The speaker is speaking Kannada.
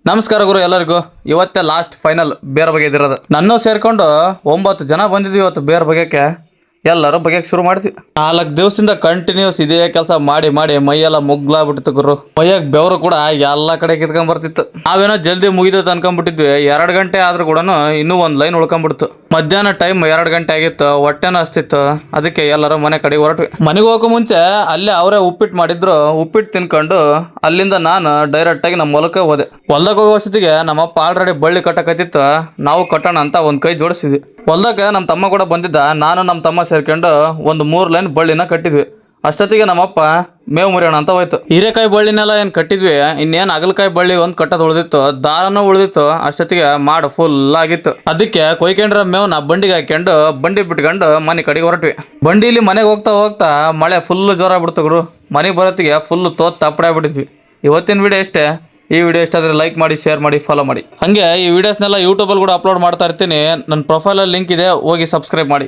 ನಮಸ್ಕಾರ ಗುರು ಎಲ್ಲರಿಗೂ. ಇವತ್ತೇ ಲಾಸ್ಟ್ ಫೈನಲ್ ಬೇರ್ ಬಗೆದಿರೋದು. ನನ್ನ ಸೇರ್ಕೊಂಡು 9 ಜನ ಬಂದಿದ್ವಿ ಇವತ್ತು ಬೇರ್ ಬಗೆಕ್ಕೆ. ಎಲ್ಲರೂ ಬಗೆಯಕ್ಕೆ ಶುರು ಮಾಡ್ತೀವಿ. 4 ದಿವಸದಿಂದ ಕಂಟಿನ್ಯೂಸ್ ಇದೇ ಕೆಲಸ ಮಾಡಿ ಮಾಡಿ ಮೈಯೆಲ್ಲ ಮುಗ್ಲಾಗ್ಬಿಟ್ಟಿತ್ತು ಗುರು. ಮೈಯಾಗ ಬೆವರು ಕೂಡ ಎಲ್ಲಾ ಕಡೆ ಕಿತ್ಕೊಂಡ್ ಬರ್ತಿತ್ತು. ನಾವೇನೋ ಜಲ್ದಿ ಮುಗಿದೋದು ಅನ್ಕೊಂಡ್ಬಿಟ್ಟಿದ್ವಿ. 2 ಗಂಟೆ ಆದ್ರೂ ಕೂಡ ಇನ್ನೂ ಒಂದ್ ಲೈನ್ ಉಳ್ಕೊಂಡ್ಬಿಡ್ತು. ಮಧ್ಯಾಹ್ನ ಟೈಮ್ 2 ಗಂಟೆ ಆಗಿತ್ತು. ಹೊಟ್ಟೆನೂ ಹಸ್ತಿತ್ತು. ಅದಕ್ಕೆ ಎಲ್ಲರೂ ಮನೆ ಕಡೆ ಹೊರಟ್ವಿ. ಮನೆಗೆ ಹೋಗೋ ಮುಂಚೆ ಅಲ್ಲೇ ಅವರೇ ಉಪ್ಪಿಟ್ಟು ಮಾಡಿದ್ರು. ಉಪ್ಪಿಟ್ಟು ತಿನ್ಕೊಂಡು ಅಲ್ಲಿಂದ ನಾನು ಡೈರೆಕ್ಟ್ ಆಗಿ ನಮ್ಮ ಹೊಲಕ್ಕೆ ಹೋದೆ. ಹೊಲ್ದಾಗ ಹೋಗೋ ಅಷ್ಟೊತ್ತಿಗೆ ನಮ್ಮಪ್ಪ ಆಲ್ರೆಡಿ ಬಳ್ಳಿ ಕಟ್ಟಕತ್ತಿತ್ತು. ನಾವು ಕಟ್ಟೋಣ ಅಂತ ಒಂದ್ ಕೈ ಜೋಡಿಸಿದ್ವಿ. ಹೊಲ್ದಾಗ ನಮ್ಮ ತಮ್ಮ ಕೂಡ ಬಂದಿದ್ದ. ನಾನು ನಮ್ಮ ತಮ್ಮ ಸೇರ್ಕೊಂಡು ಒಂದು 3 ಲೈನ್ ಬಳ್ಳಿನ ಕಟ್ಟಿದ್ವಿ. ಅಷ್ಟೊತ್ತಿಗೆ ನಮ್ಮಪ್ಪ ಮೇವು ಮುರಿಯೋಣ ಅಂತ ಹೋಯ್ತು. ಹೀರೆಕಾಯಿ ಬಳ್ಳಿನೆಲ್ಲ ಏನು ಕಟ್ಟಿದ್ವಿ. ಇನ್ನೇನು ಅಗಲಕಾಯಿ ಬಳ್ಳಿ ಒಂದು ಕಟ್ಟೋದು ಉಳಿದಿತ್ತು. ದಾರನೂ ಉಳಿದಿತ್ತು. ಅಷ್ಟೊತ್ತಿಗೆ ಮಾಡು ಫುಲ್ ಆಗಿತ್ತು. ಅದಕ್ಕೆ ಕೊಯ್ಕೊಂಡ್ರ ಮೇವ್ನ ಬಂಡಿಗೆ ಹಾಕೊಂಡು ಬಂಡಿ ಬಿಟ್ಕೊಂಡು ಮನೆ ಕಡೆಗೆ ಹೊರಟ್ವಿ. ಬಂಡಿಲಿ ಮನೆಗೆ ಹೋಗ್ತಾ ಹೋಗ್ತಾ ಮಳೆ ಫುಲ್ ಜೋರ ಬಿಡ್ತು ಗುರು. ಮನೆಗೆ ಬರೋತ್ತಿಗೆ ಫುಲ್ ತಪ್ಪಡಾಗ್ಬಿಟ್ಟಿದ್ವಿ. ಇವತ್ತಿನ ವಿಡಿಯೋ ಇಷ್ಟೇ. ಈ ವಿಡಿಯೋ ಇಷ್ಟ ಆದರೆ ಲೈಕ್ ಮಾಡಿ, ಶೇರ್ ಮಾಡಿ, ಫಾಲೋ ಮಾಡಿ. ಹಾಗೆ ಈ ವಿಡಿಯೋಸ್ನೆಲ್ಲ ಯೂಟ್ಯೂಬಲ್ಲಿ ಕೂಡ ಅಪ್ಲೋಡ್ ಮಾಡ್ತಾ ಇರ್ತೀನಿ. ನನ್ನ ಪ್ರೊಫೈಲಲ್ಲಿ ಲಿಂಕ್ ಇದೆ, ಹೋಗಿ ಸಬ್ಸ್ಕ್ರೈಬ್ ಮಾಡಿ.